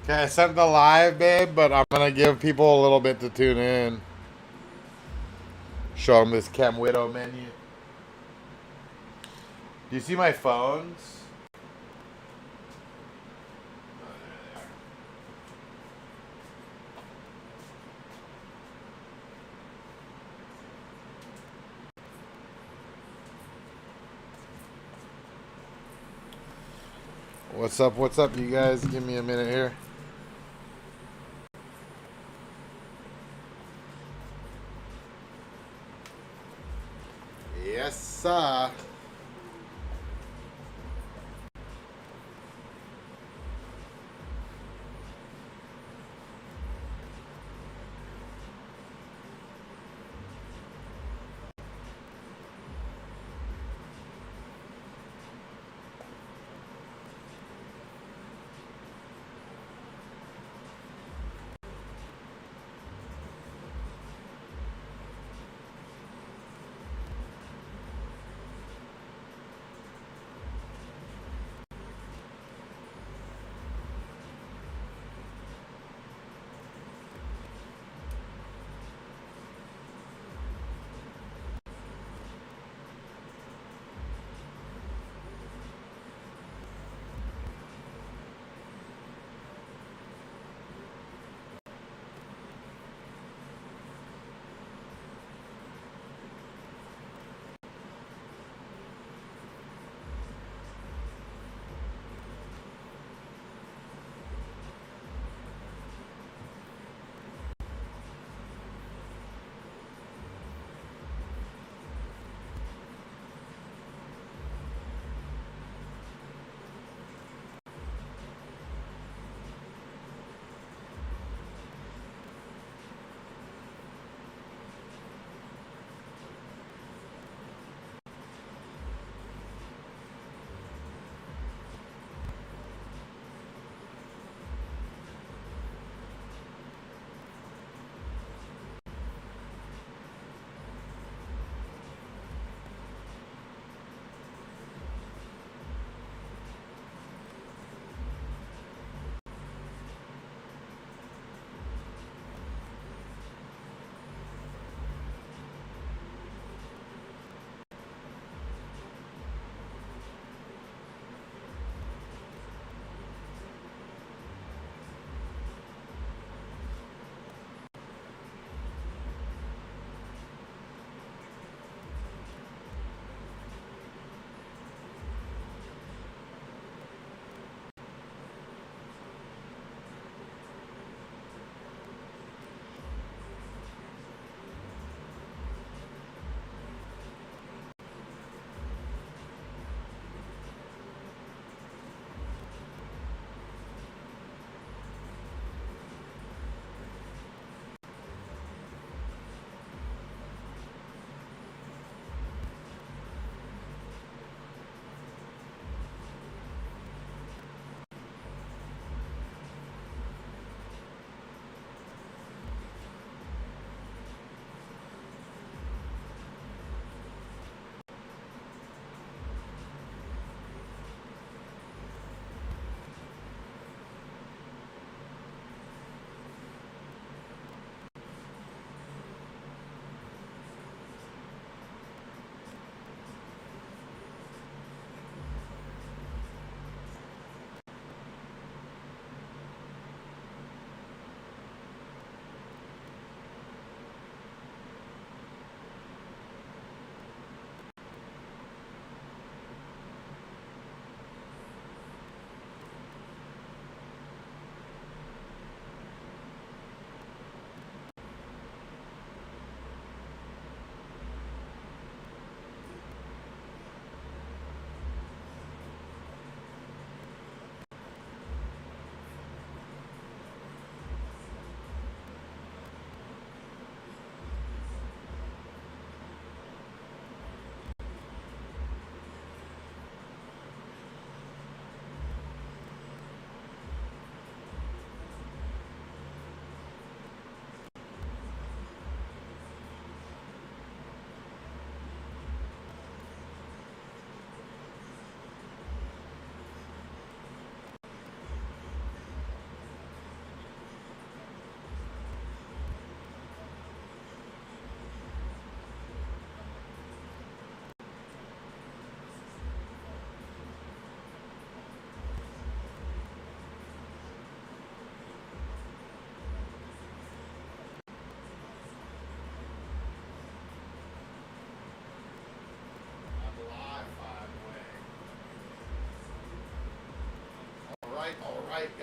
Okay, I sent the live, babe, but I'm gonna give people a little bit to tune in. Show them this Chem Widow menu. Do you see my phones? What's up? What's up, you guys? Give me a minute here. Yes, sir.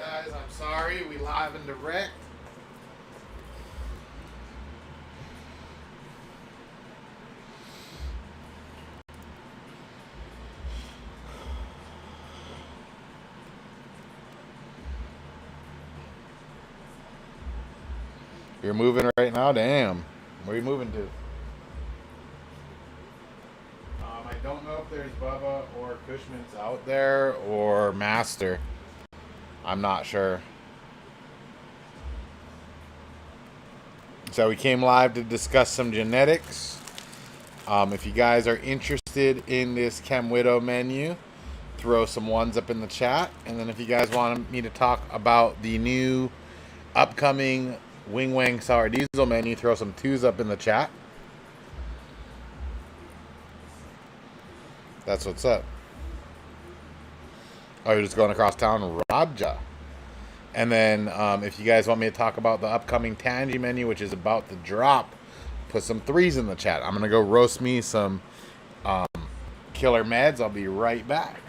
Guys, I'm sorry. We live and direct. You're moving right now? Damn. Where are you moving to? I don't know if there's Bubba or Cushman's out there or Master. I'm not sure. So we came live to discuss some genetics. If you guys are interested in this Chem Widow menu, throw some ones up in the chat. And then if you guys want me to talk about the new upcoming Wing Wang Sour Diesel menu, throw some twos up in the chat. That's what's up. Oh, you're just going across town? Raja. And then if you guys want me to talk about the upcoming Tangy menu, which is about to drop, put some threes in the chat. I'm going to go roast me some killer meds. I'll be right back.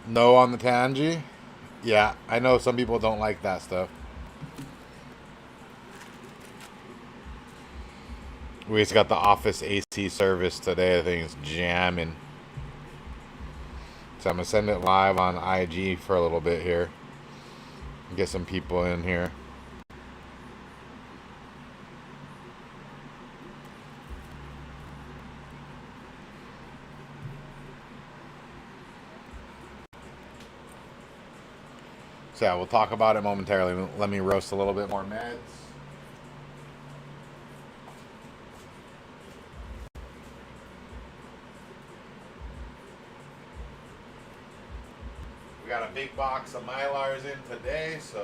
No on the Tangy. Yeah, I know some people don't like that stuff. We just got the office AC service today. I think it's jamming. So I'm going to send it live on IG for a little bit here. Get some people in here. So yeah, we'll talk about it momentarily. Let me roast a little bit more meds. We got a big box of Mylars in today, so...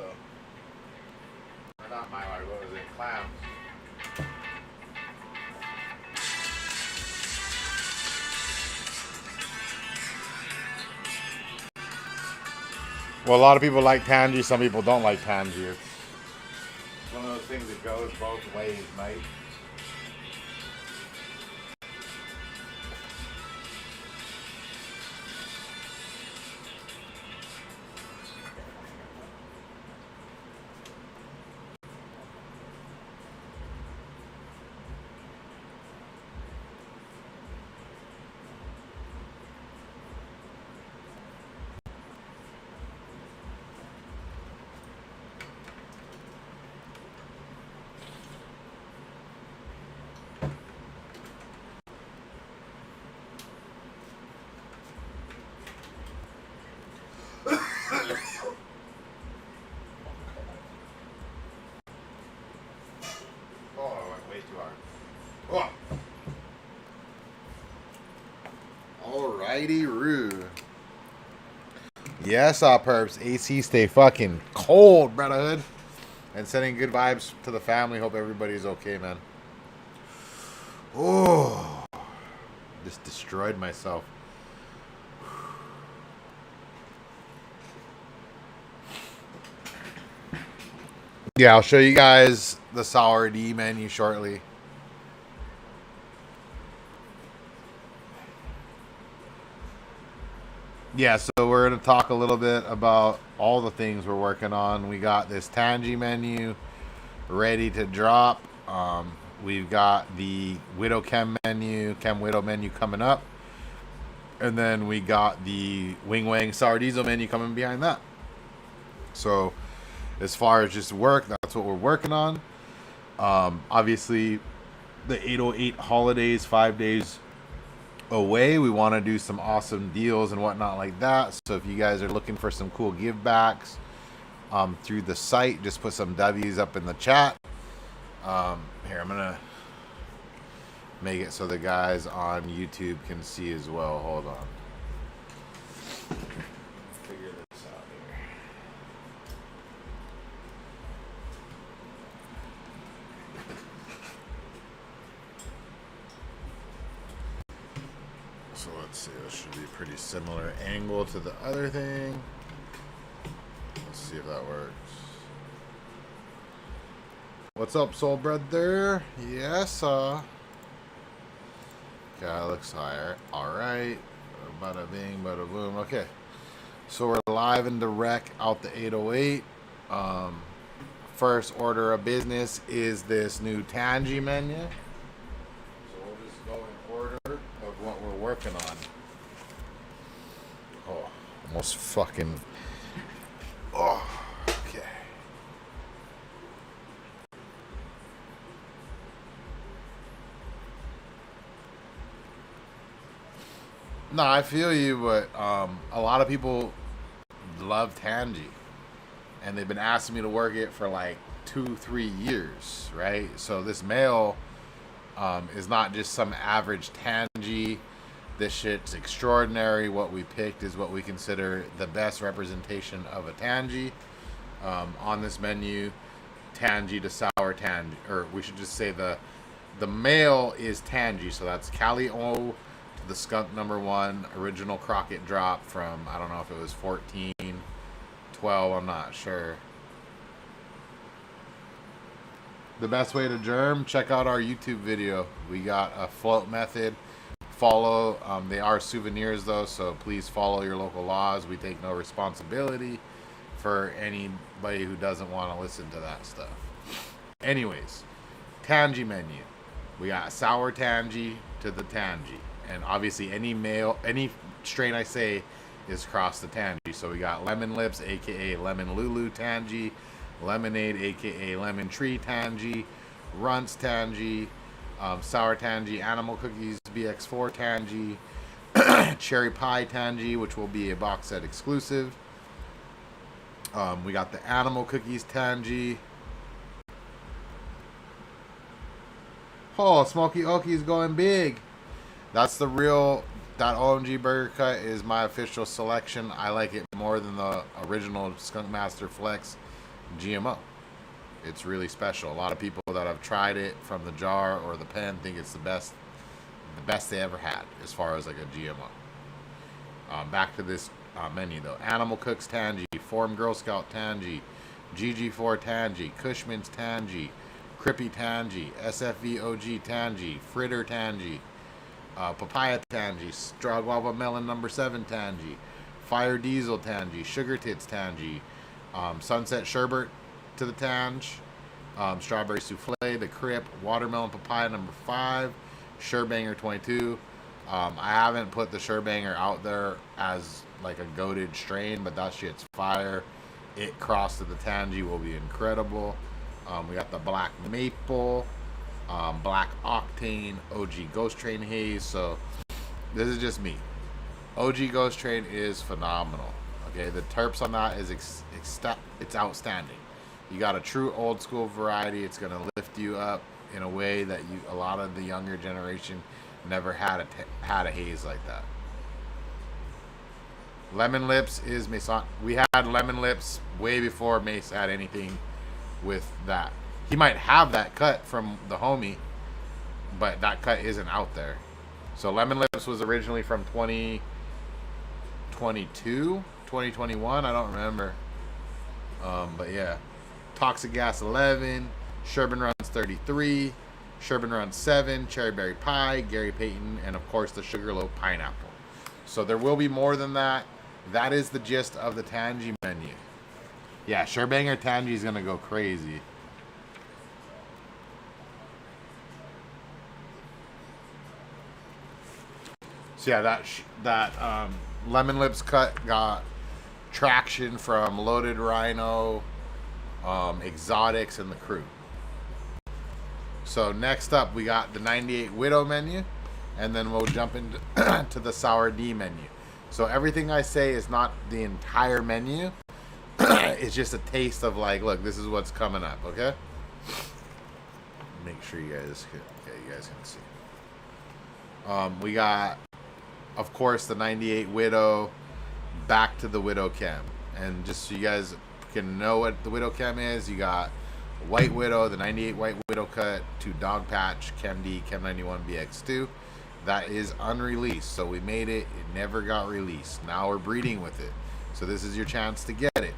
Or not Mylars, what was it? Clowns. Well, a lot of people like Tangy, some people don't like Tangy. It's one of those things that goes both ways, mate. Alrighty, Roo. Yes, perps. AC stay fucking cold, brotherhood. And sending good vibes to the family. Hope everybody's okay, man. Oh, just destroyed myself. Yeah, I'll show you guys the Sour D menu shortly. Yeah, so we're going to talk a little bit about all the things we're working on. We got this Tangy menu ready to drop. We've got the Widow Chem Widow menu coming up. And then we got the Wing Wang Sour Diesel menu coming behind that. So as far as just work, that's what we're working on. Obviously, the 808 holidays, 5 days away. We want to do some awesome deals and whatnot like that. So if you guys are looking for some cool give backs through the site, just put some W's up in the chat. Here, I'm gonna make it so the guys on YouTube can see as well. Hold on. Figure this out here. So let's see, this should be a pretty similar angle to the other thing. Let's see if that works. What's up, soul brother? Yes, Okay, looks higher. Alright. Bada bing, bada boom. Okay. So we're live and direct out the 808. First order of business is this new Tangy menu. So we'll just go in order of what we're working on. Oh, almost fucking. Oh, okay. No, I feel you, but a lot of people love Tangy, and they've been asking me to work it for like 2-3 years, right? So this male is not just some average Tangy. This shit's extraordinary. What we picked is what we consider the best representation of a Tangy on this menu. Tangy to sour Tangy, or we should just say the male is Tangy. So that's Cali O to the skunk number 1 original Crockett drop from, I don't know if it was 14, 12, I'm not sure. The best way to germ, check out our YouTube video. We got a float method. Follow, they are souvenirs though, so please follow your local laws. We take no responsibility for anybody who doesn't want to listen to that stuff. Anyways, Tangy menu. We got sour Tangy to the Tangy. And obviously any strain I say is cross the Tangy. So we got Lemon Lips, aka Lemon Lulu Tangy, Lemonade, aka Lemon Tree Tangy, Runts Tangy, Sour Tangy, Animal Cookies BX4 Tangy, Cherry Pie Tangy, which will be a box set exclusive. We got the Animal Cookies Tangy. Oh, Smoky Oki's going big. That's the real, that OMG Burger Cut is my official selection. I like it more than the original Skunk Master Flex GMO. It's really special. A lot of people that have tried it from the jar or the pen think it's the best they ever had as far as like a GMO. Back to this menu though. Animal Cooks Tangy, Form Girl Scout Tangy, GG4 Tangy, Cushman's Tangy, Crippy Tangy, SFV OG Tangy, Fritter Tangy, Papaya Tangy, Straw Guava Melon number 7 Tangy, Fire Diesel Tangy, Sugar Tits Tangy, Sunset Sherbet to the Tange, Strawberry Souffle, the Crip, Watermelon Papaya number 5, Sherbanger 22. I haven't put the Sherbanger out there as like a goated strain, but that shit's fire. It crossed to the Tangy will be incredible. We got the Black Maple, Black Octane, OG Ghost Train Haze. So this is just me. OG Ghost Train is phenomenal. Okay, the terps on that is it's outstanding. You got a true old school variety. It's gonna lift you up in a way that a lot of the younger generation never had a haze like that. Lemon Lips is Mason. We had Lemon Lips way before Mace had anything with that. He might have that cut from the homie, but that cut isn't out there. So Lemon Lips was originally from 2022, 2021. I don't remember. But yeah, Toxic Gas 11, Sherbin Runs 33, Sherbin Runs 7, Cherry Berry Pie, Gary Payton, and of course the Sugarloaf Pineapple. So there will be more than that. That is the gist of the Tangy menu. Yeah, Sherbanger Tangy is gonna go crazy. So yeah, that Lemon Lips cut got traction from Loaded Rhino, Exotics, and the crew. So next up, we got the 98 Widow menu, and then we'll jump into to the sour D menu. So everything I say is not the entire menu. It's just a taste of like, look, this is what's coming up. Okay. Make sure you guys can see. We got, of course, the 98 Widow back to the Widow Chem. And just so you guys can know what the Widow Chem is, you got White Widow, the 98 White Widow cut, to Dog Patch, Chem D, Chem 91 BX2. That is unreleased. So we made it. It never got released. Now we're breeding with it. So this is your chance to get it.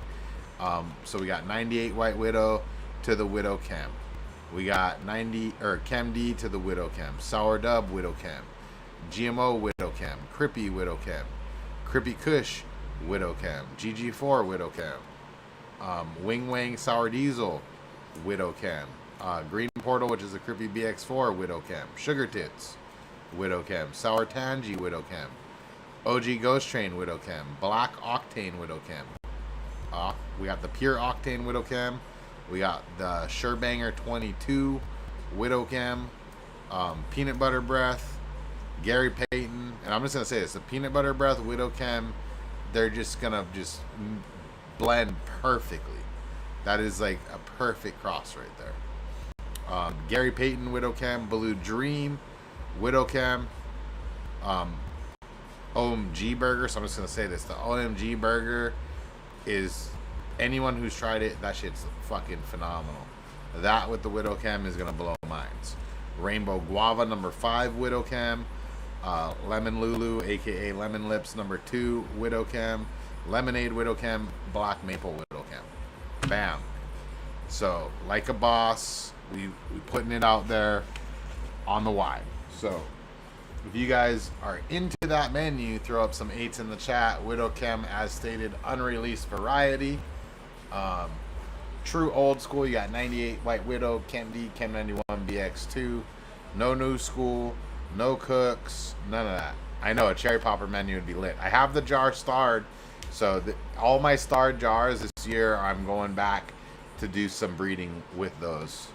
So we got 98 White Widow to the Widow Chem. We got Chem D to the Widow Chem. Sour Dub Widow Chem. GMO Widow Chem. Crippy Widow Chem. Crippy Kush Widow Chem. GG4 Widow Chem. Wing Wang Sour Diesel Widow Chem. Green Portal, which is a Crippy BX4 Widow Chem. Sugar Tits Widow Chem. Sour Tangy Widow Chem. OG Ghost Train Widow Chem. Black Octane Widow Chem. We got the Pure Octane Widow Chem. We got the Surebanger 22 Widow Chem. Peanut Butter Breath. Gary Payton. And I'm just going to say this. The Peanut Butter Breath Widow Chem, they're just going to just blend perfectly. That is like a perfect cross right there. Gary Payton Widow Chem. Blue Dream Widow Chem. OMG Burger. So I'm just going to say this. The OMG Burger is, anyone who's tried it, that shit's fucking phenomenal. That with the Widow Chem is going to blow minds. Rainbow Guava number 5 Widow Chem. Lemon Lulu, aka Lemon Lips number 2 Widow Chem. Lemonade Widow Chem. Black Maple Widow Chem. Bam. So, like a boss, we putting it out there on the wide. So, if you guys are into that menu, throw up some 8s in the chat. Widow Chem, as stated, unreleased variety. True old school, you got 98 White Widow, Chem D, Chem 91 BX2. No new school, no cooks, none of that. I know a cherry popper menu would be lit. I have the jar starred, so all my starred jars this year, I'm going back to do some breeding with those.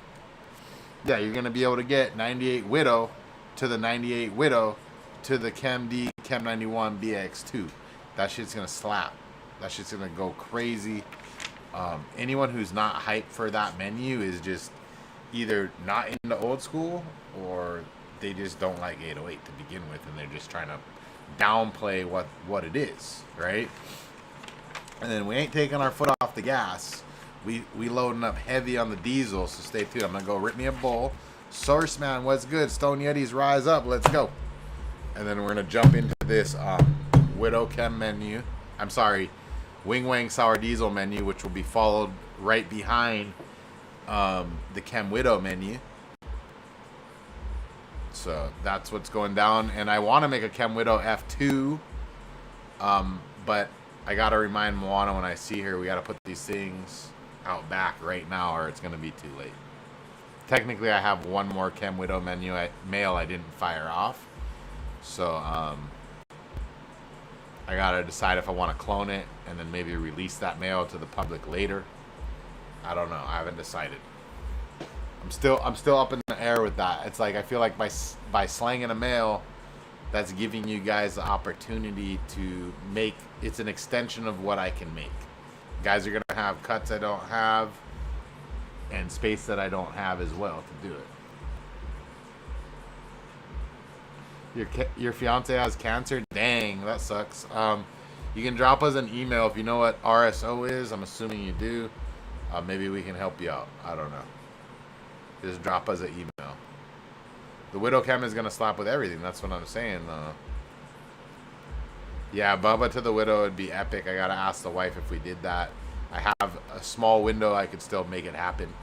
Yeah, you're going to be able to get 98 Widow to the 98 Widow to the Chem D, Chem 91 BX2. That shit's going to slap. That shit's going to go crazy. Anyone who's not hyped for that menu is just either not into old school, or they just don't like 808 to begin with, and they're just trying to downplay what it is, right? And then we ain't taking our foot off the gas. We loading up heavy on the diesel, so stay tuned. I'm gonna go rip me a bowl. Source Man, what's good? Stone Yetis, rise up, let's go. And then we're gonna jump into this Widow Chem menu. I'm sorry, Wing Wang Sour Diesel menu, which will be followed right behind the Chem Widow menu. So that's what's going down. And I want to make a Chem Widow F2, but I got to remind Moana when I see her, we got to put these things out back right now, or it's going to be too late. Technically, I have one more Chem Widow male I didn't fire off. So I got to decide if I want to clone it and then maybe release that male to the public later. I don't know. I haven't decided. I'm still up in the air with that. It's like I feel like by slanging a male, that's giving you guys the opportunity to make. It's an extension of what I can make. Guys are gonna have cuts I don't have, and space that I don't have as well to do it. Your fiance has cancer? Dang, that sucks. You can drop us an email if you know what RSO is. I'm assuming you do. Maybe we can help you out. I don't know. Just drop us an email. The Widow Chem is going to slap with everything. That's what I'm saying, though. Yeah, Bubba to the Widow would be epic. I got to ask the wife if we did that. I have a small window. I could still make it happen.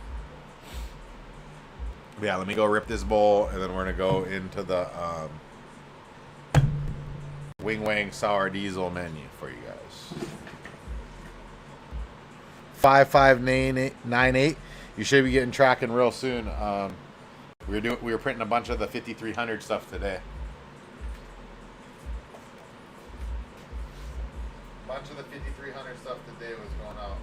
But yeah, let me go rip this bowl, and then we're going to go into the Wing Wang Sour Diesel menu for you guys. 5598. You should be getting tracking real soon. We were printing a bunch of the 5300 stuff today. A bunch of the 5300 stuff today was going out.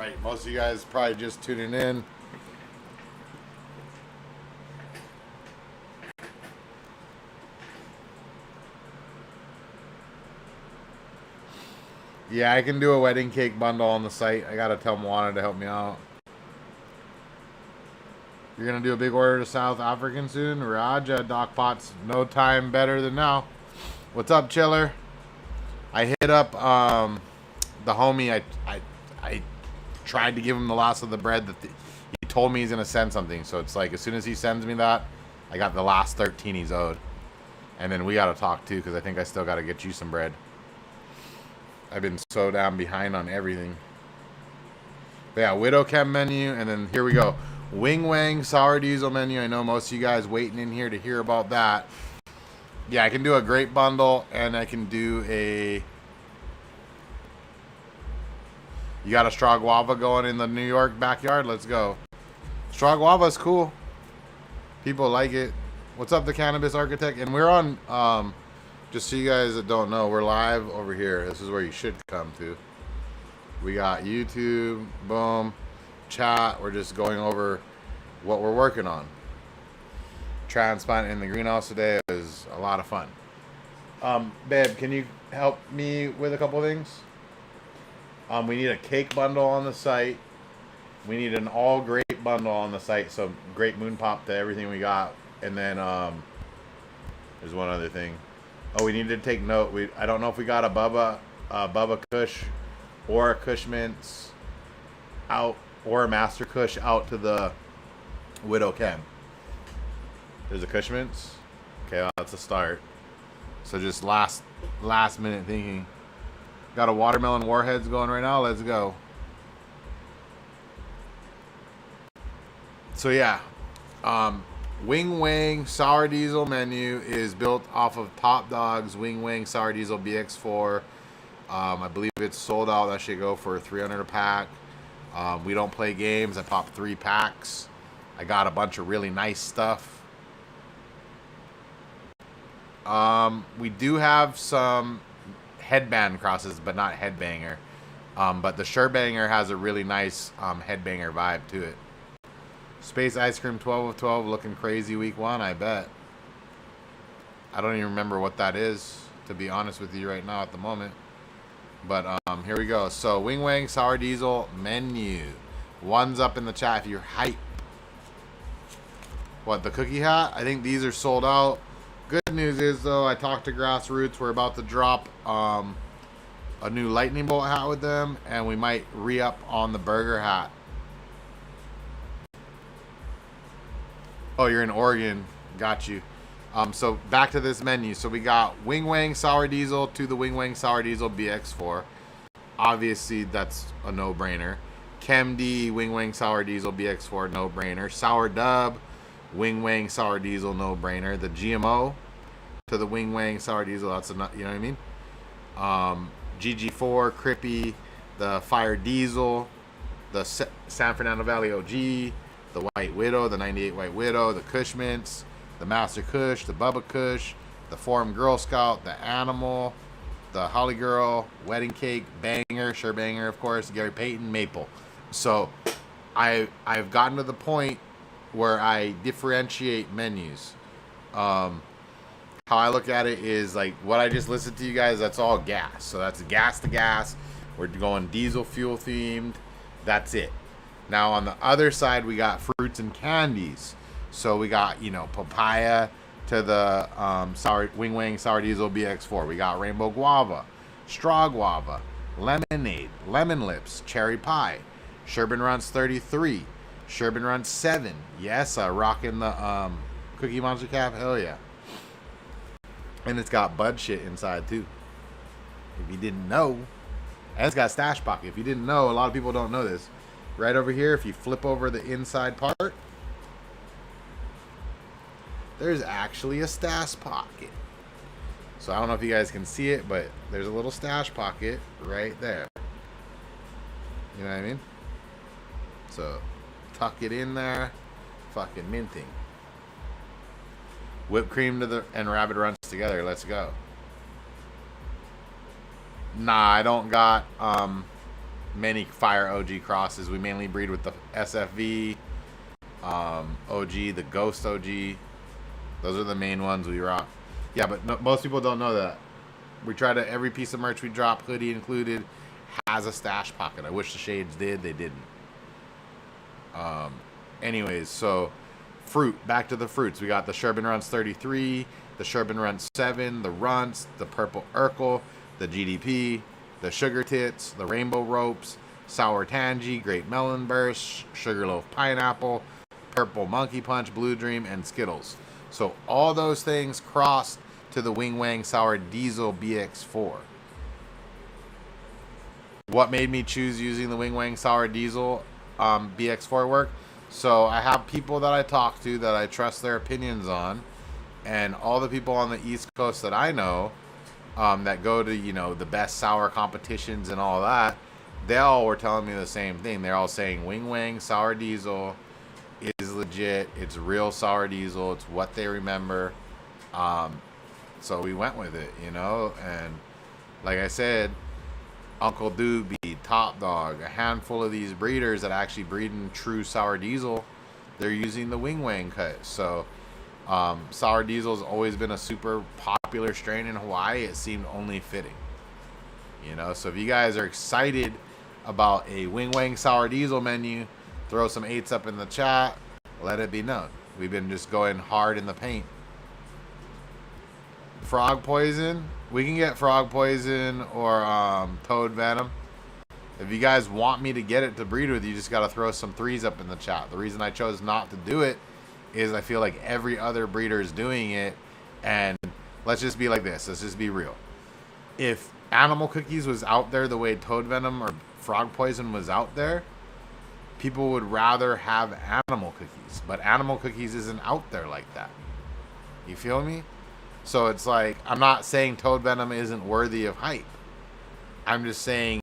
Right, most of you guys probably just tuning in. Yeah, I can do a wedding cake bundle on the site. I gotta tell Moana to help me out. You're gonna do a big order to South African soon? Raja, Doc Potts, no time better than now. What's up, Chiller? I hit up the homie. I tried to give him the last of the bread that he told me he's gonna send something. So it's like as soon as he sends me that, I got the last 13 he's owed. And then we gotta talk too, because I think I still gotta get you some bread. I've been so damn behind on everything. But yeah, Widow Chem menu, and then here we go. Wing Wang Sour Diesel menu. I know most of you guys waiting in here to hear about that. Yeah, I can do a grape bundle, and I can do a... You got a straw guava going in the New York backyard? Let's go. Straw guava is cool. People like it. What's up, the Cannabis Architect? And we're on, just so you guys that don't know, we're live over here. This is where you should come to. We got YouTube, boom, chat. We're just going over what we're working on. Transplant in the greenhouse today is a lot of fun. Babe, can you help me with a couple things? We need a cake bundle on the site. We need an all grape bundle on the site. So grape moon pop to everything we got. And then there's one other thing. Oh, we need to take note. I don't know if we got a Bubba Kush or a Kush Mints out, or a Master Kush out to the Widow Chem. There's a Kush Mints. Okay, well, that's a start. So just last minute thinking. Got a watermelon warheads going right now. Let's go. So yeah, Wing Wang Sour Diesel menu is built off of Top Dog's Wing Wang Sour Diesel BX4. I believe it's sold out. That should go for $300 a pack. We don't play games. I popped 3 packs. I got a bunch of really nice stuff. We do have some headband crosses, but not headbanger. But the Sherbanger has a really nice headbanger vibe to it. Space Ice Cream 12 of 12 looking crazy week 1, I bet. I don't even remember what that is, to be honest with you right now at the moment. But here we go. So Wing Wang Sour Diesel menu. One's up in the chat if you're hype. What, the cookie hat? I think these are sold out. Good news is, though, I talked to Grassroots. We're about to drop a new lightning bolt hat with them, and we might re-up on the burger hat. Oh, you're in Oregon. Got you. So back to this menu. So we got Wing Wang Sour Diesel to the Wing Wang Sour Diesel BX4. Obviously, that's a no-brainer. Chem D Wing Wang Sour Diesel BX4, no-brainer. Sour Dub Wing Wang Sour Diesel, no-brainer. The GMO to the Wing Wang Sour Diesel, that's a, you know what I mean? GG4, Crippy, the Fire Diesel, the San Fernando Valley OG, the White Widow, the 98 White Widow, the Kush Mints, the Master Kush, the Bubba Kush, the Forum Girl Scout, the Animal, the Holly Girl, Wedding Cake, Banger, Sherbanger, of course, Gary Payton, Maple. So I've gotten to the point where I differentiate menus. How I look at it is like what I just listened to you guys, that's all gas. So that's gas to gas. We're going diesel fuel themed. That's it. Now on the other side, we got fruits and candies. So we got, you know, papaya to the Wing Wang Sour Diesel BX4. We got rainbow guava, straw guava, lemonade, lemon lips, cherry pie, Sherbin Runs 33, Sherbin Runs 7. Yes, rocking the Cookie Monster cap. Hell yeah. And it's got bud shit inside too. If you didn't know. And it's got stash pocket. If you didn't know, a lot of people don't know this. Right over here, if you flip over the inside part, there's actually a stash pocket. So I don't know if you guys can see it, but there's a little stash pocket right there. You know what I mean? So tuck it in there. Fucking minting. Whipped cream and Rabbit Runs together. Let's go. Nah, I don't got many fire OG crosses. We mainly breed with the SFV, OG, the Ghost OG. Those are the main ones we rock. Yeah, but no, most people don't know that. We try to, every piece of merch we drop, hoodie included, has a stash pocket. I wish the shades did. They didn't. Anyways, so fruit. Back to the fruits. We got the Sherbin Runts 33, the Sherbin Runts 7, the Runts, the Purple Urkel, the GDP, the Sugar Tits, the Rainbow Ropes, Sour Tangy, Great Melon Burst, Sugarloaf Pineapple, Purple Monkey Punch, Blue Dream, and Skittles. So all those things crossed to the Wing Wang Sour Diesel BX4. What made me choose using the Wing Wang Sour Diesel BX4 work? So I have people that I talk to that I trust their opinions on, and all the people on the East Coast that I know that go to, you know, the best sour competitions and all that, they all were telling me the same thing. They're all saying Wing Wang Sour Diesel is legit. It's real sour diesel. It's what they remember. So we went with it, you know, and like I said, Uncle Doobie, Top Dog, a handful of these breeders that actually breed in true sour diesel, they're using the Wing Wang cut. So sour diesel has always been a super popular strain in Hawaii. It seemed only fitting, you know. So if you guys are excited about a Wing Wang sour diesel menu, throw some 8s up in the chat. Let it be known. We've been just going hard in the paint. Frog poison. We can get frog poison or toad venom. If you guys want me to get it to breed with, you just got to throw some 3s up in the chat. The reason I chose not to do it is I feel like every other breeder is doing it. And let's just be like this. Let's just be real. If animal cookies was out there the way toad venom or frog poison was out there, people would rather have animal cookies. But animal cookies isn't out there like that. You feel me? So it's like, I'm not saying toad venom isn't worthy of hype. I'm just saying,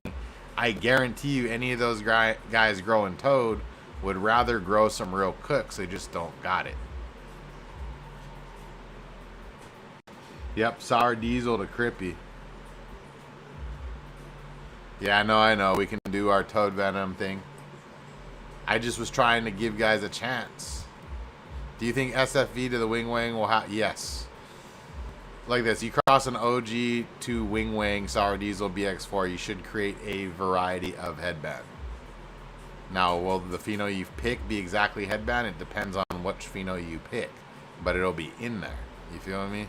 I guarantee you any of those guys growing toad would rather grow some real cooks. They just don't got it. Yep, sour diesel to Crippy. Yeah, I know. We can do our toad venom thing. I just was trying to give guys a chance. Do you think SFV to the Wing Wang will have... Yes. Like this, you cross an OG to Wing Wang Sour Diesel BX4, you should create a variety of headband. Now, will the pheno you pick be exactly headband? It depends on which pheno you pick, but it'll be in there. You feel me?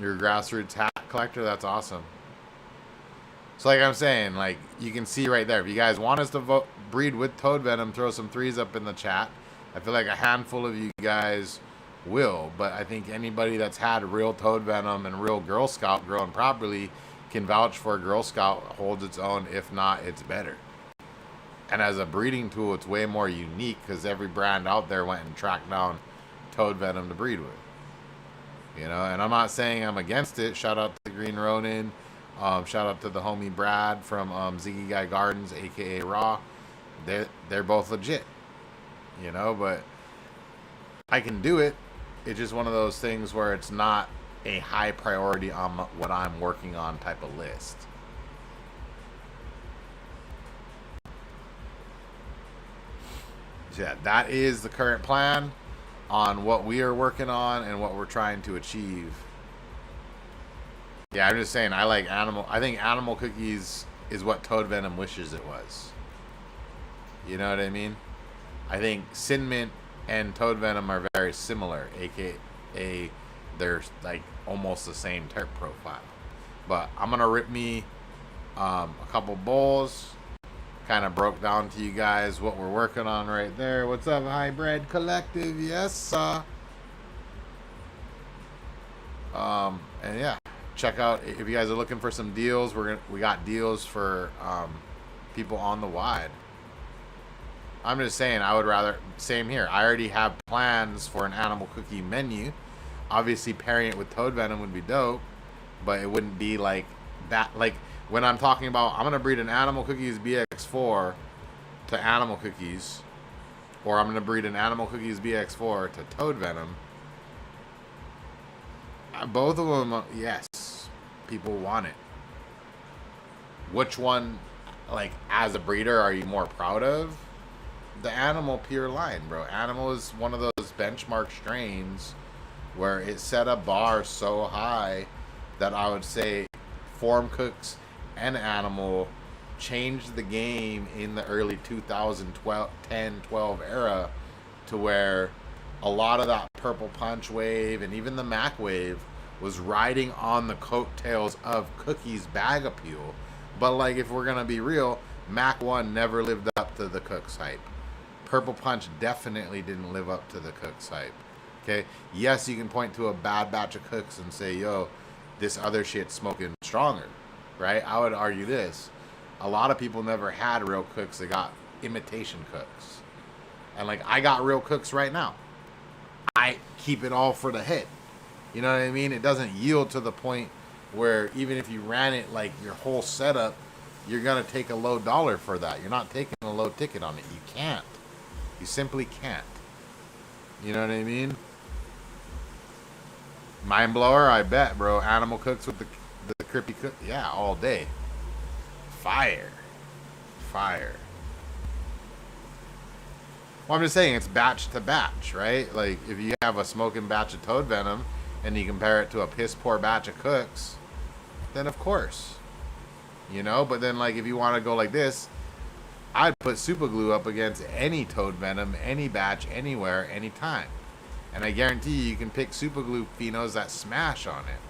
You're a grassroots hat collector? That's awesome. So like I'm saying, like you can see right there, if you guys want us to breed with toad venom, throw some 3s up in the chat. I feel like a handful of you guys will, but I think anybody that's had real toad venom and real Girl Scout grown properly can vouch for Girl Scout holds its own. If not, it's better. And as a breeding tool, it's way more unique because every brand out there went and tracked down toad venom to breed with. You know, and I'm not saying I'm against it. Shout out to Green Ronin. Shout out to the homie Brad from Ziggy Guy Gardens, aka Raw. They're both legit. You know, but I can do it. It's just one of those things where it's not a high priority on what I'm working on type of list. So yeah, that is the current plan on what we are working on and what we're trying to achieve. Yeah, I'm just saying, I think animal cookies is what toad venom wishes it was. You know what I mean? I think cinnamon and toad venom are very similar, aka they're like almost the same terp profile. But I'm gonna rip me a couple bowls. Kind of broke down to you guys what we're working on right there. What's up, Hybrid Collective? Yes, sir. And yeah, check out if you guys are looking for some deals. We got deals for people on the wide. I'm just saying, I would rather, same here. I already have plans for an animal cookie menu. Obviously, pairing it with toad venom would be dope, but it wouldn't be like that. Like when I'm talking about, I'm gonna breed an animal cookies BX4 to animal cookies, or I'm gonna breed an animal cookies BX4 to toad venom. Both of them, yes. people want it. Which one, like, as a breeder, are you more proud of? The Animal pure line, bro. Animal is one of those benchmark strains where it set a bar so high that I would say Form Cooks and Animal changed the game in the early 2012, 10, 12 era, to where a lot of that Purple Punch wave and even the Mac wave was riding on the coattails of Cookie's bag appeal. But like, if we're gonna be real, Mac 1 never lived up to the Cook's hype. Purple Punch definitely didn't live up to the Cook's hype. Okay, yes, you can point to a bad batch of Cooks and say, yo, this other shit's smoking stronger, right? I would argue this. A lot of people never had real Cooks. They got imitation Cooks. And like, I got real Cooks right now. I keep it all for the hit. You know what I mean? It doesn't yield to the point where even if you ran it like your whole setup, you're going to take a low dollar for that. You're not taking a low ticket on it. You can't. You simply can't. You know what I mean? Mind blower, I bet, bro. Animal Cooks with the crippy cook. Yeah, all day. Fire. Fire. Well, I'm just saying it's batch to batch, right? Like, if you have a smoking batch of toad venom and you compare it to a piss poor batch of Cooks, then of course. You know? But then, like, if you want to go like this, I'd put super glue up against any toad venom, any batch, anywhere, anytime. And I guarantee you can pick super glue phenos that smash on it.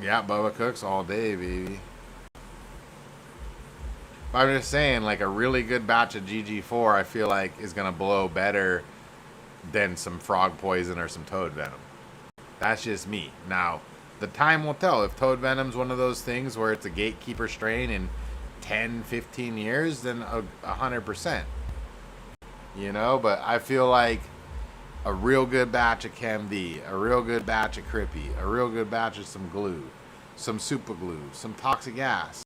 Yeah, Bubba Cooks all day, baby. But I'm just saying, like, a really good batch of GG4, I feel like, is going to blow better than some frog poison or some toad venom. That's just me. Now, the time will tell. If toad venom's one of those things where it's a gatekeeper strain in 10, 15 years, then 100%. You know, but I feel like a real good batch of Chem D, a real good batch of Crippy, a real good batch of some glue, some super glue, some toxic gas,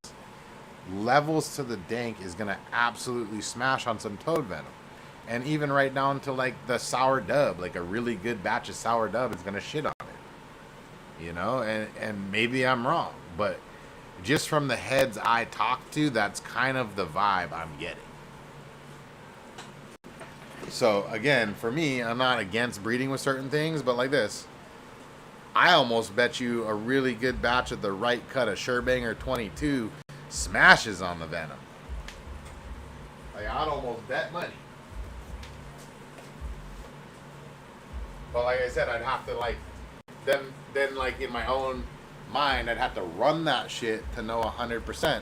levels to the dank is going to absolutely smash on some toad venom. And even right down to like the sour dub, like a really good batch of sour dub is going to shit on it. You know, and maybe I'm wrong, but just from the heads I talk to, that's kind of the vibe I'm getting. So again, for me, I'm not against breeding with certain things, but like this, I almost bet you a really good batch of the right cut of Sherbanger 22 smashes on the venom. Like, I'd almost bet money. But like I said, I'd have to like, then like in my own mind, I'd have to run that shit to know 100%.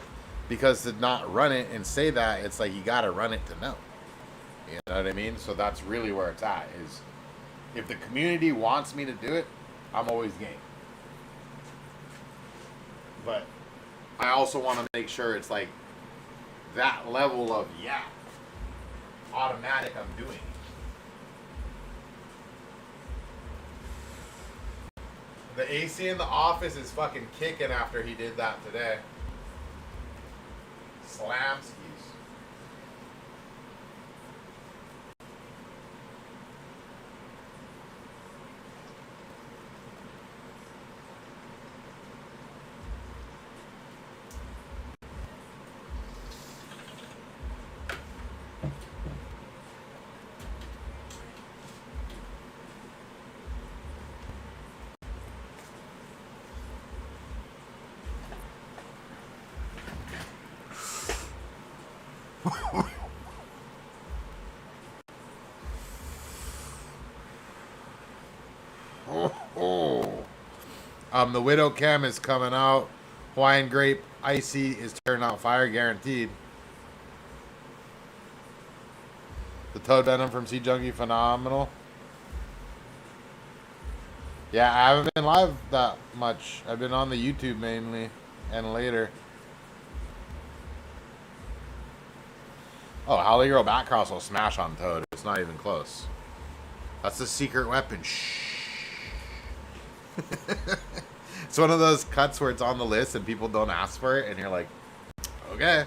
Because to not run it and say that, it's like you gotta run it to know. You know what I mean? So that's really where it's at, is if the community wants me to do it, I'm always game. But I also want to make sure it's like that level of, yeah, automatic, I'm doing it. The AC in the office is fucking kicking after he did that today. Slamskis. The Widow Chem is coming out. Hawaiian Grape Icy is turning out fire, guaranteed. The Toad Venom from Sea Junkie, phenomenal. Yeah, I haven't been live that much. I've been on the YouTube mainly, and later. Oh, Holly Girl Backcross will smash on Toad. It's not even close. That's the secret weapon. Shh. It's one of those cuts where it's on the list and people don't ask for it, and you're like, okay.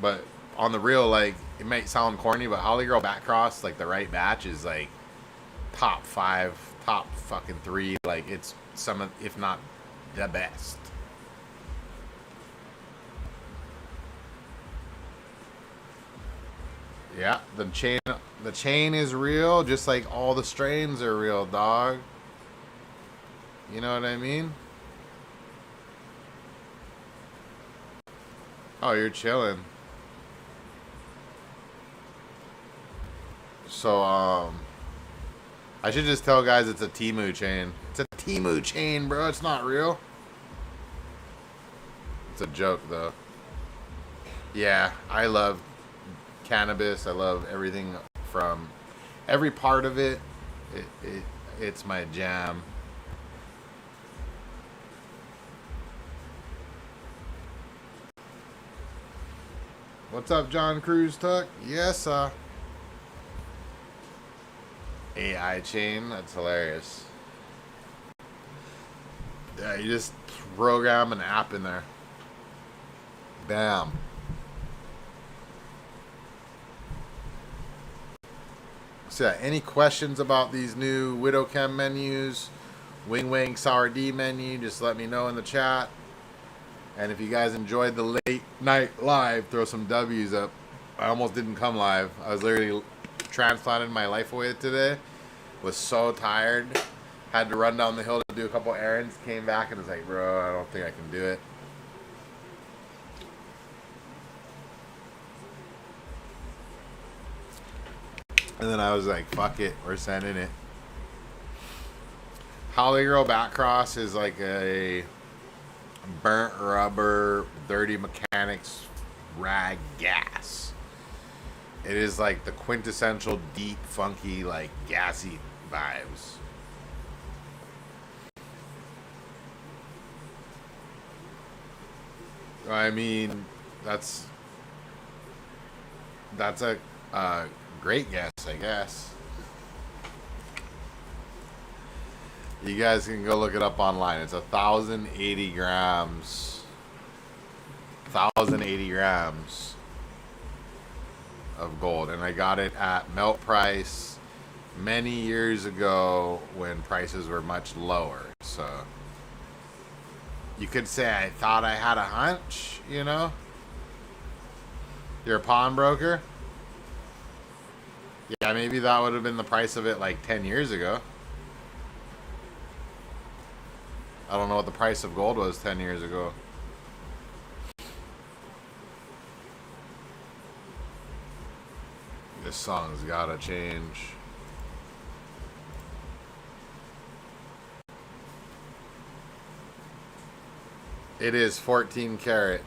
But on the real, like, it might sound corny, but Holly Girl Backcross, like the right batch, is like top 5, top fucking 3. Like it's some of, if not the best. Yeah, the chain is real, just like all the strains are real, dog. You know what I mean? Oh, you're chilling. So, I should just tell guys it's a Temu chain. It's a Temu chain, bro. It's not real. It's a joke, though. Yeah, I love cannabis. I love everything from every part of it. It's my jam. What's up, John Cruz Tuck? Yes, AI chain. That's hilarious. Yeah, you just program an app in there. Bam. So yeah, any questions about these new Widow Chem menus, Wing Wang Sour D menu, just let me know in the chat. And if you guys enjoyed the late night live, throw some W's up. I almost didn't come live. I was literally transplanted my life away today. Was so tired. Had to run down the hill to do a couple errands. Came back and was like, bro, I don't think I can do it. And then I was like, fuck it, we're sending it. Holly Girl Backcross is like a burnt rubber, dirty mechanics rag gas. It is like the quintessential deep, funky, like gassy vibes. I mean, that's a great guess, I guess. You guys can go look it up online. It's 1,080 grams. 1,080 grams of gold, and I got it at melt price many years ago when prices were much lower. So you could say I thought I had a hunch, you know? You're a pawnbroker? Yeah, maybe that would have been the price of it like 10 years ago. I don't know what the price of gold was 10 years ago. This song's gotta change. It is 14 karat.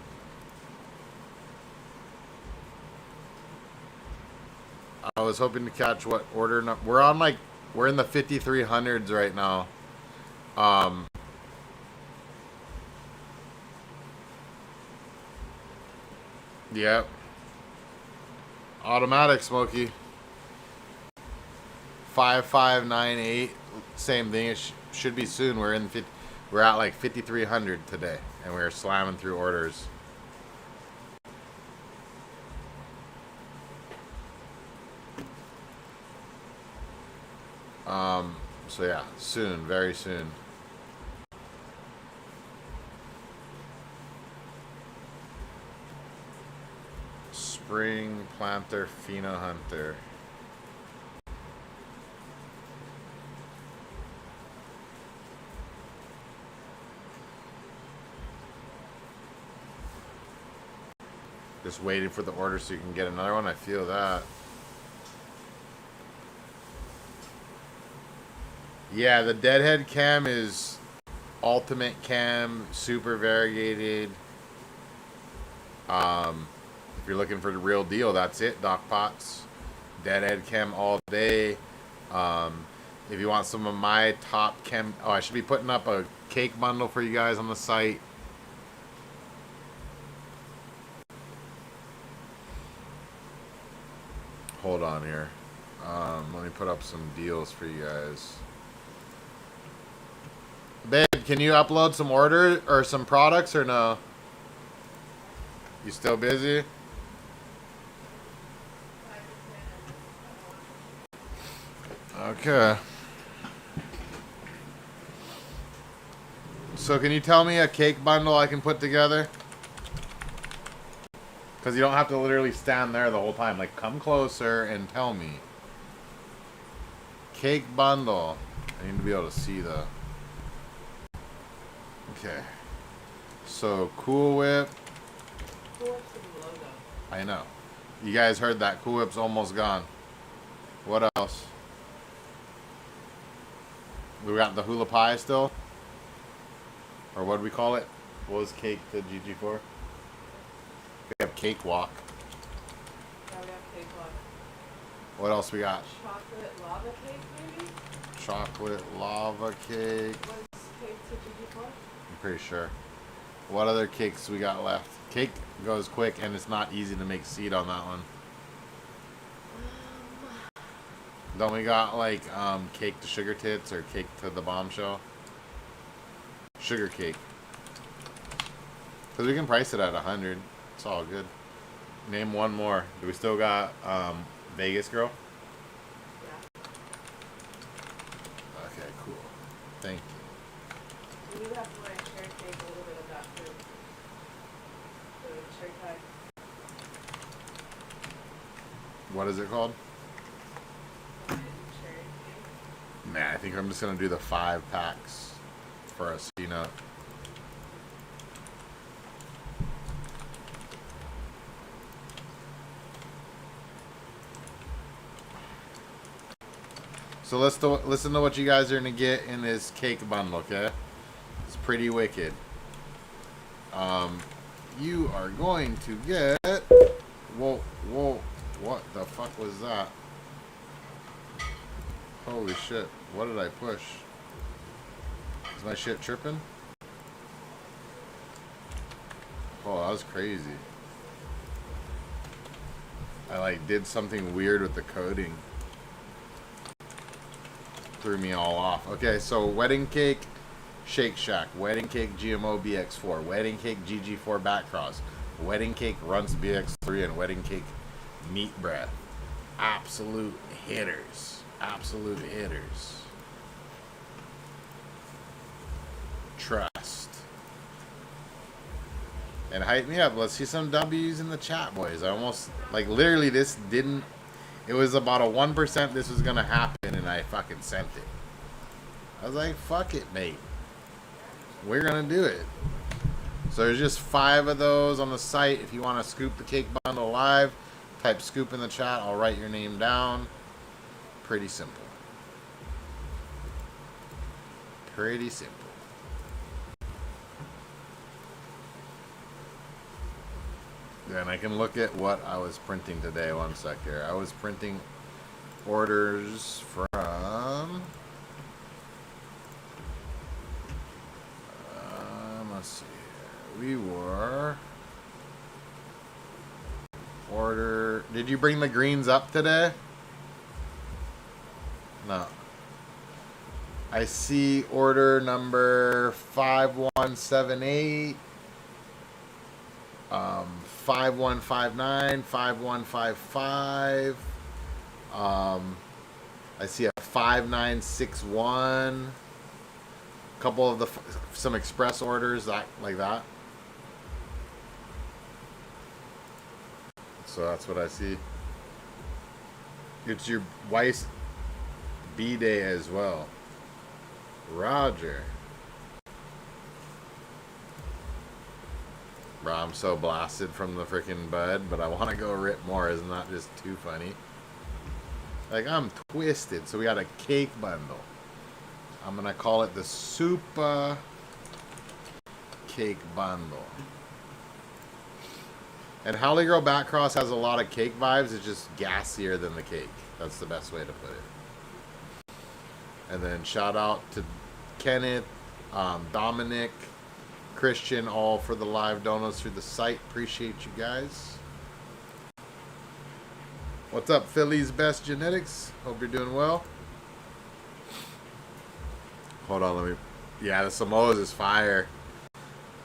I was hoping to catch what order. We're on like, we're in the 5300s right now. Yep. Automatic, Smokey. 5598. Same thing. It should be soon. We're at like 5300 today, and we're slamming through orders. So yeah, soon, very soon. Spring Planter Pheno Hunter. Just waiting for the order so you can get another one. I feel that. Yeah, the Deadhead cam is ultimate cam, super variegated. If you're looking for the real deal, that's it, Doc Potts. Deadhead chem all day. If you want some of my top chem... Oh, I should be putting up a cake bundle for you guys on the site. Hold on here. Let me put up some deals for you guys. Babe, can you upload some orders or some products or no? You still busy? Okay. So can you tell me a cake bundle I can put together? Because you don't have to literally stand there the whole time. Like, come closer and tell me. Cake bundle. I need to be able to see the... Okay. So, Cool Whip. Cool Whip's the logo. I know. You guys heard that. Cool Whip's almost gone. What else? We got the hula pie still? Or what do we call it? What was cake to GG for? We have cakewalk. Yeah, we have cake walk. What else we got? Chocolate lava cake, maybe? Chocolate lava cake. What is cake to GG for? I'm pretty sure. What other cakes we got left? Cake goes quick and it's not easy to make seed on that one. Don't we got like cake to sugar tits or cake to the bombshell? Sugar cake. Because we can price it at 100. It's all good. Name one more. Do we still got Vegas Girl? Yeah. Okay, cool. Thank you. We do have to like cherry cake a little bit of that fruit. The cherry pie. What is it called? Cherry cake. Nah, I think I'm just going to do the 5 packs for us, you know. So let's listen to what you guys are going to get in this cake bundle, okay? It's pretty wicked. You are going to get... Whoa, what the fuck was that? Holy shit, what did I push? Is my shit tripping? Oh, that was crazy. I like did something weird with the coding. Threw me all off. Okay, so wedding cake, Shake Shack, wedding cake GMO BX4, wedding cake GG4 Backcross, wedding cake Runts BX3, and wedding cake Meat Breath. Absolute hitters. Absolute hitters. Trust. And hype me up. Let's see some W's in the chat, boys. I almost, like, literally this didn't, it was about a 1% this was going to happen, and I fucking sent it. I was like, fuck it, mate. We're going to do it. So there's just 5 of those on the site. If you want to scoop the cake bundle live, type scoop in the chat. I'll write your name down. Pretty simple. Pretty simple. And I can look at what I was printing today. One sec here. I was printing orders from... let's see here. We were... Order... Did you bring the greens up today? No. I see order number 5178. 5159, 5155. I see a 5961. A couple of some express orders like that. So that's what I see. It's your wife's B-Day as well. Roger. Bro, I'm so blasted from the freaking bud, but I want to go rip more. Isn't that just too funny? Like, I'm twisted. So we got a cake bundle. I'm going to call it the Super Cake Bundle. And Howly Girl Backcross has a lot of cake vibes. It's just gassier than the cake. That's the best way to put it. And then shout out to Kenneth, Dominic, Christian, all for the live donos through the site. Appreciate you guys. What's up, Philly's Best Genetics? Hope you're doing well. Hold on, let me... Yeah, the Samoa's is fire.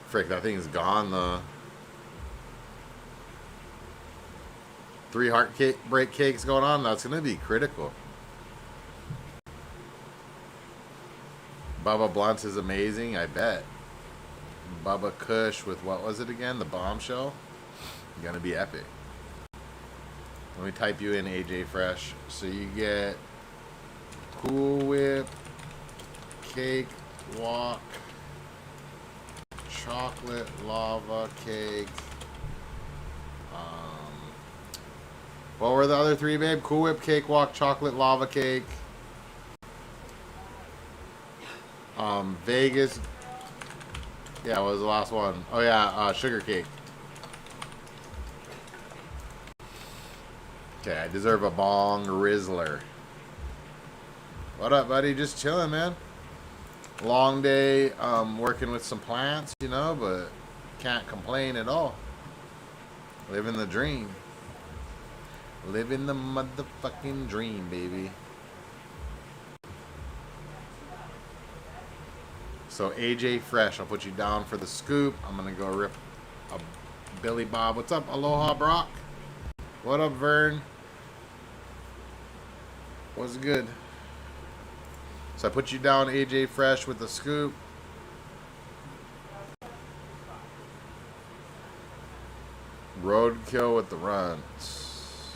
Frick, that thing's gone, though. 3 heart break cakes going on. That's going to be critical. Bubba Blunts is amazing, I bet. Bubba Kush with what was it again? The Bombshell? Gonna be epic. Let me type you in, AJ Fresh. So you get Cool Whip, Cake Walk, Chocolate Lava Cake. What were the other three, babe? Cool Whip, Cake Walk, Chocolate Lava Cake. Vegas. Yeah, what was the last one? Oh yeah, Sugar Cake. Okay, I deserve a bong Rizzler. What up, buddy? Just chilling, man. Long day, working with some plants, you know, but can't complain at all. Living the dream. Living the motherfucking dream, baby. So AJ Fresh, I'll put you down for the scoop. I'm gonna go rip a Billy Bob. What's up, Aloha Brock? What up, Vern? What's good? So I put you down, AJ Fresh, with the scoop. Roadkill with the runs.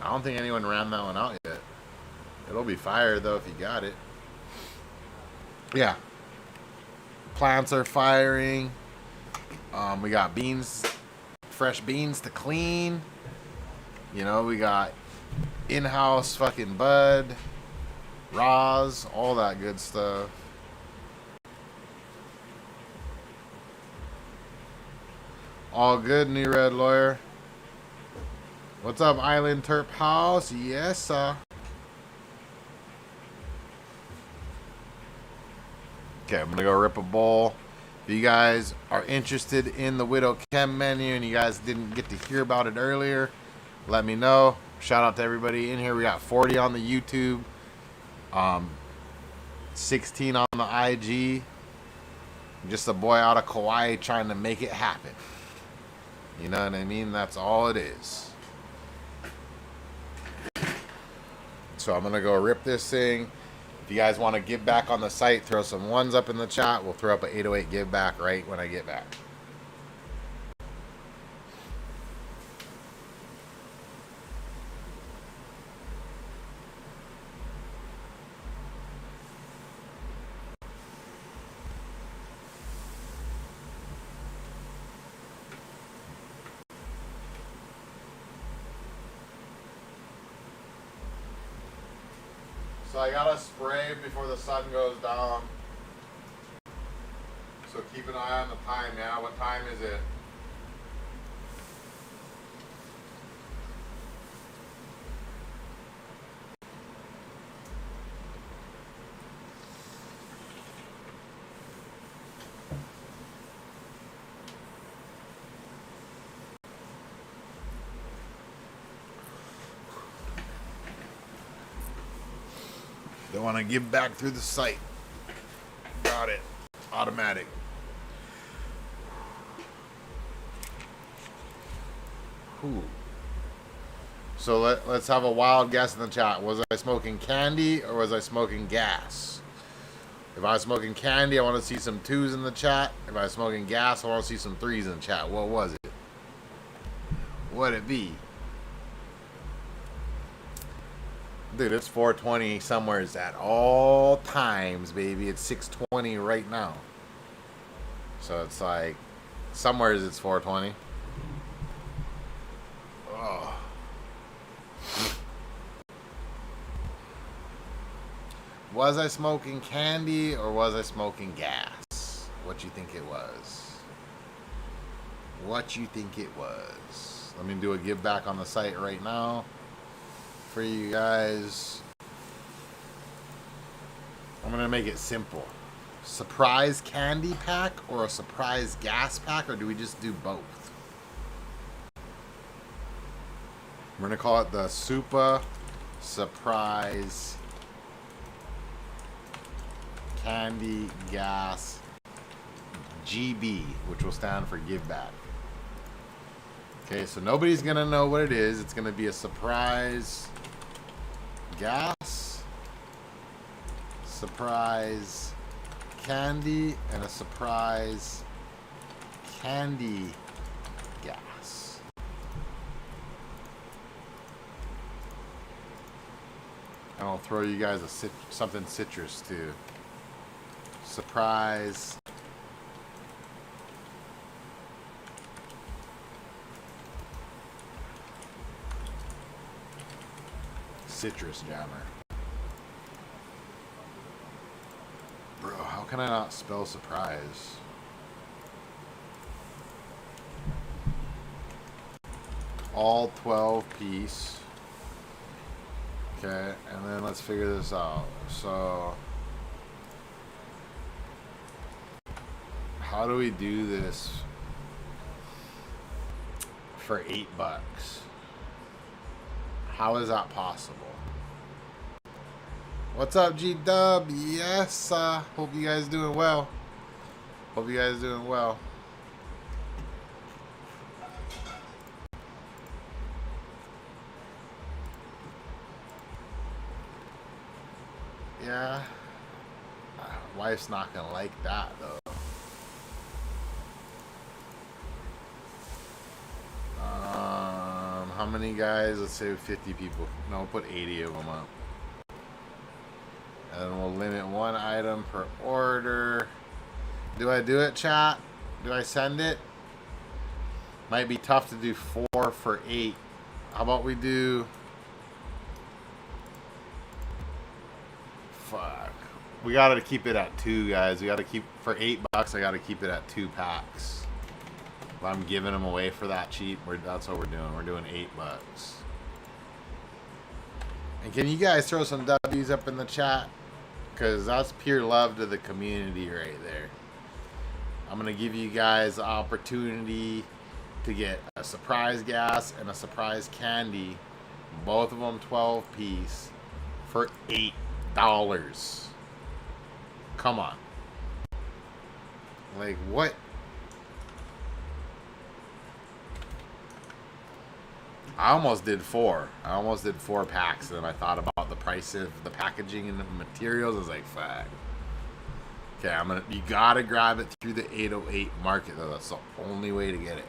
I don't think anyone ran that one out yet. It'll be fire though if you got it. Yeah. Plants are firing. We got beans, fresh beans to clean. You know, we got in-house fucking bud, Roz, all that good stuff. All good, New Red Lawyer. What's up, Island Terp House? Yes, sir. Okay, I'm going to go rip a bowl. If you guys are interested in the Widow Chem menu and you guys didn't get to hear about it earlier, let me know. Shout out to everybody in here. We got 40 on the YouTube, 16 on the IG. Just a boy out of Kauai trying to make it happen. You know what I mean? That's all it is. So I'm going to go rip this thing. If you guys want to give back on the site, throw some ones up in the chat. We'll throw up an 808 give back right when I get back. So I gotta spray before the sun goes down. So keep an eye on the time, yeah? What time is it? They want to give back through the site. Got it. Automatic. Ooh. So let's have a wild guess in the chat. Was I smoking candy or was I smoking gas? If I was smoking candy, I want to see some 2s in the chat. If I was smoking gas, I want to see some 3s in the chat. What was it? What'd it be? Dude, it's 420 somewhere at all times, baby. It's 620 right now. So it's like, somewhere it's 420. Oh. Was I smoking candy or was I smoking gas? What you think it was? What you think it was? Let me do a give back on the site right now for you guys. I'm gonna make it simple. Surprise candy pack or a surprise gas pack, or do we just do both? We're gonna call it the Super Surprise Candy Gas GB, which will stand for give back. Okay, so nobody's gonna know what it is. It's gonna be a surprise gas surprise candy, and a surprise candy gas. And I'll throw you guys something citrus too. Surprise citrus jammer. Bro, how can I not spell surprise? All 12 piece. Okay, and then let's figure this out. So, how do we do this for $8? How is that possible? What's up, G-Dub? Yes, hope you guys doing well. Hope you guys doing well. Yeah. Wife's not gonna like that, though. How many guys? Let's say 50 people. No, we'll put 80 of them up. And then we'll limit one item per order. Do I do it, chat? Do I send it? Might be tough to do 4 for 8. How about we do... Fuck. We gotta keep it at 2, guys. We gotta keep... For $8, I gotta keep it at 2 packs. If I'm giving them away for that cheap, that's what we're doing. We're doing $8. And can you guys throw some W's up in the chat? Because that's pure love to the community right there. I'm going to give you guys the opportunity to get a surprise gas and a surprise candy. Both of them 12 piece for $8. Come on. Like, what? I almost did 4. I almost did 4 packs, and then I thought about the price of the packaging and the materials. I was like, fuck. Okay, you gotta grab it through the 808 market, though. That's the only way to get it.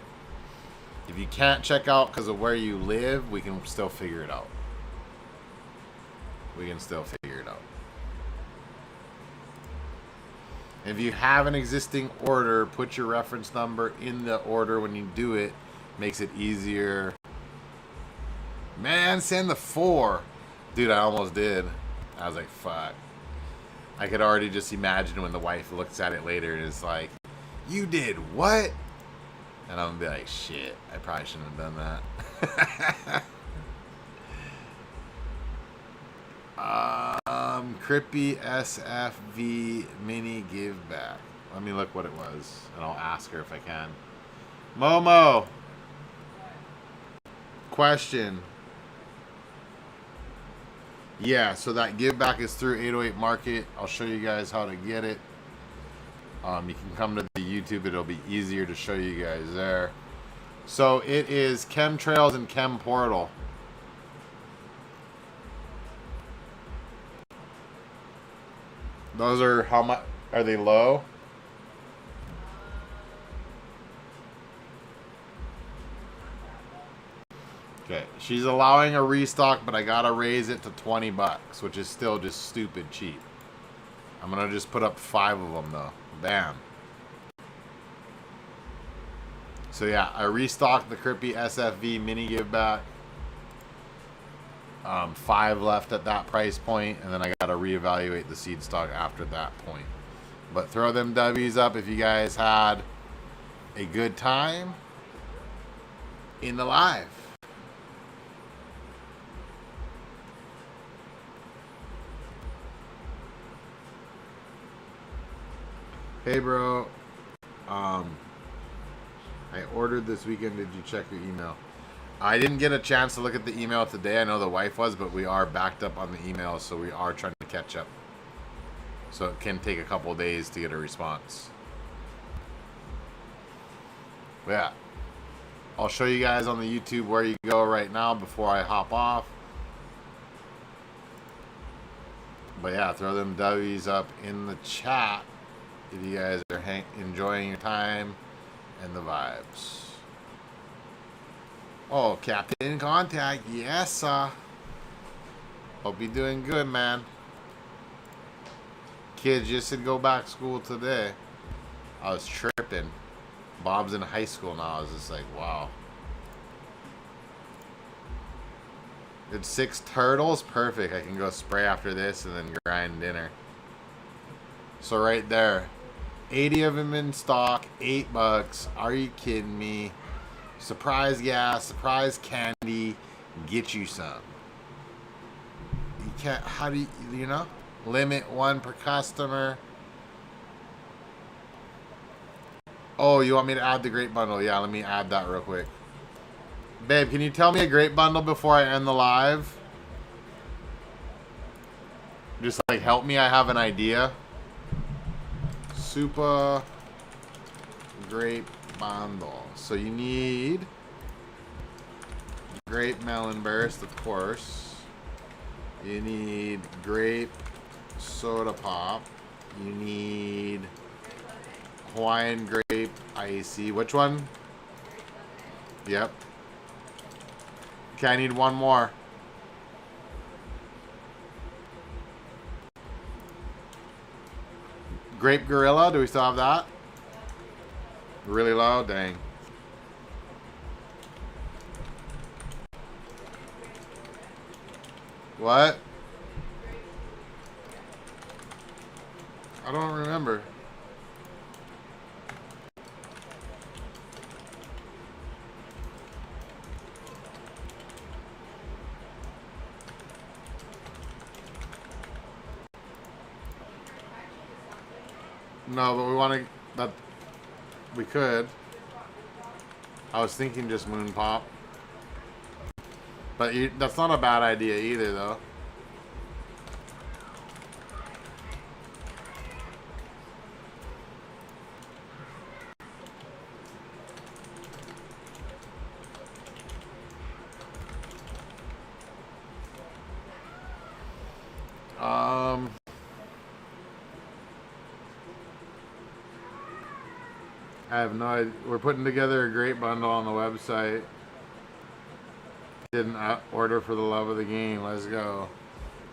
If you can't check out because of where you live, we can still figure it out. We can still figure it out. If you have an existing order, put your reference number in the order when you do it. Makes it easier. Man, send the 4. Dude, I almost did. I was like, fuck. I could already just imagine when the wife looks at it later and is like, you did what? And I'm gonna be like, shit, I probably shouldn't have done that. Crippy SFV mini give back. Let me look what it was, and I'll ask her if I can. Momo. Question. Yeah, so that give back is through 808 Market. I'll show you guys how to get it. You can come to the YouTube. It'll be easier to show you guys there. So it is Chemtrails and Chem Portal. Those are how much? Are they low? Okay, she's allowing a restock, but I gotta raise it to $20, which is still just stupid cheap. I'm gonna just put up 5 of them though. Bam. So yeah, I restocked the Crippy SFV mini give back. 5 left at that price point, and then I gotta reevaluate the seed stock after that point. But throw them W's up if you guys had a good time in the live. Hey bro, I ordered this weekend. Did you check your email? I didn't get a chance to look at the email today. I know the wife was, but we are backed up on the email, so we are trying to catch up. So it can take a couple days to get a response. But yeah, I'll show you guys on the YouTube where you go right now before I hop off. But yeah, throw them W's up in the chat if you guys are enjoying your time and the vibes. Oh, Captain Contact, yes, sir. Hope you're doing good, man. Kids just said go back to school today. I was tripping. Bob's in high school now. I was just like, wow. It's 6 turtles. Perfect. I can go spray after this and then grind dinner. So right there. 80 of them in stock. $8. Are you kidding me? Surprise gas. Surprise candy. Get you some. You can't. How do you know? Limit 1 per customer. Oh, you want me to add the grape bundle? Yeah, let me add that real quick. Babe, can you tell me a grape bundle before I end the live? Just like help me, I have an idea. Super grape bundle. So you need grape melon burst, of course. You need grape soda pop. You need Hawaiian grape icy. Which one? Yep. Okay, I need one more. Grape Gorilla, do we still have that? Really low? Dang. What? I don't remember. No, but we want to. That we could. I was thinking just moon pop, but that's not a bad idea either, though. I have no idea. We're putting together a great bundle on the website. Didn't order for the love of the game. Let's go.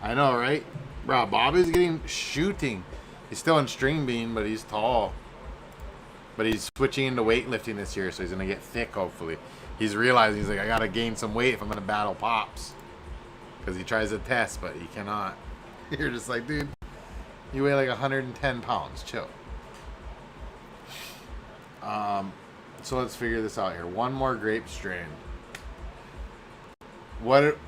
I know, right? Bro, Bobby's getting shooting. He's still in string bean, but he's tall. But he's switching into weightlifting this year, so he's going to get thick, hopefully. He's realizing, he's like, I got to gain some weight if I'm going to battle Pops. Because he tries to test, but he cannot. You're just like, dude, you weigh like 110 pounds. Chill. So let's figure this out here. One more grape strain. What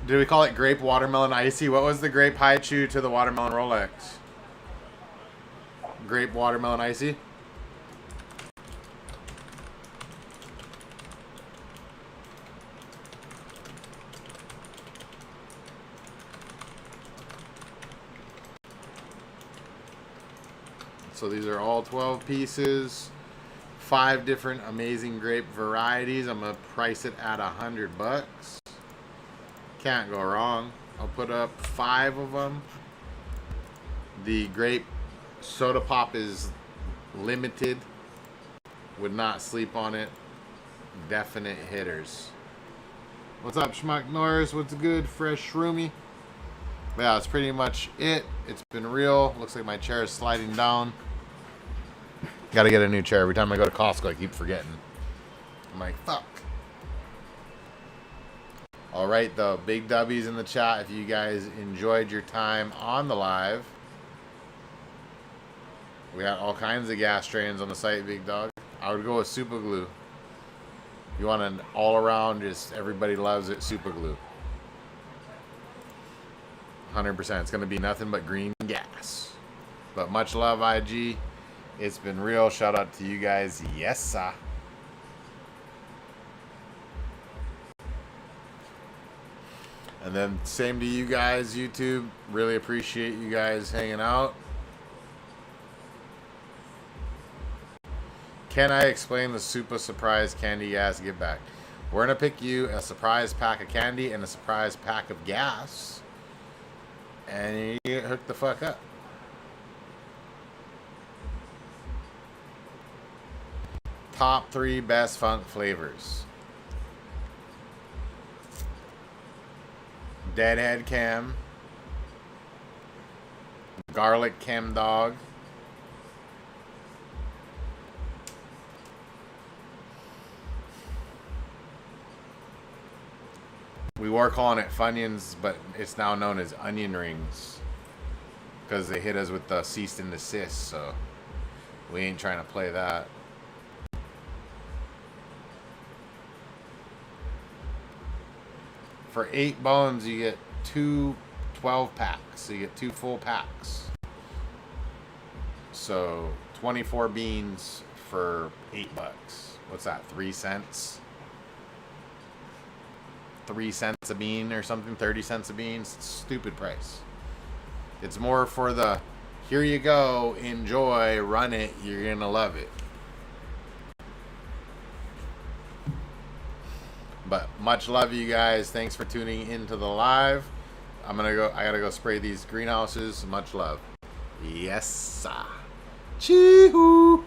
did we call it? Grape watermelon icy? What was the grape high chew to the watermelon Rolex? Grape watermelon icy? So these are all 12 pieces. 5 different amazing grape varieties. I'm gonna price it at $100. Can't go wrong. I'll put up 5 of them. The grape soda pop is limited. Would not sleep on it. Definite hitters. What's up, Schmuck Norris? What's good? Fresh Shroomy. Yeah, that's pretty much it. It's been real. Looks like my chair is sliding down. Gotta get a new chair. Every time I go to Costco, I keep forgetting. I'm like, fuck. All right, though. Big W's in the chat if you guys enjoyed your time on the live. We got all kinds of gas strains on the site, Big Dog. I would go with super glue. You want an all-around, just everybody loves it, super glue. 100%. It's going to be nothing but green gas. But much love, IG. It's been real. Shout out to you guys. Yes, sir. And then same to you guys, YouTube. Really appreciate you guys hanging out. Can I explain the super surprise candy gas give back? We're going to pick you a surprise pack of candy and a surprise pack of gas. and you get hooked the fuck up. Top 3 best funk flavors. Deadhead Chem, Garlic Chem Dog, we were calling it Funyuns, but it's now known as Onion Rings because they hit us with the cease and desist, so we ain't trying to play that. For 8 bones, you get 2 12 packs. So you get 2 full packs. So 24 beans for $8. What's that? 3 cents? 3 cents a bean or something? 30 cents a bean? Stupid price. It's more for the here you go, enjoy, run it, you're gonna love it. But much love, you guys. Thanks for tuning into the live. I gotta go spray these greenhouses. Much love. Yes, sir. Chee-hoo.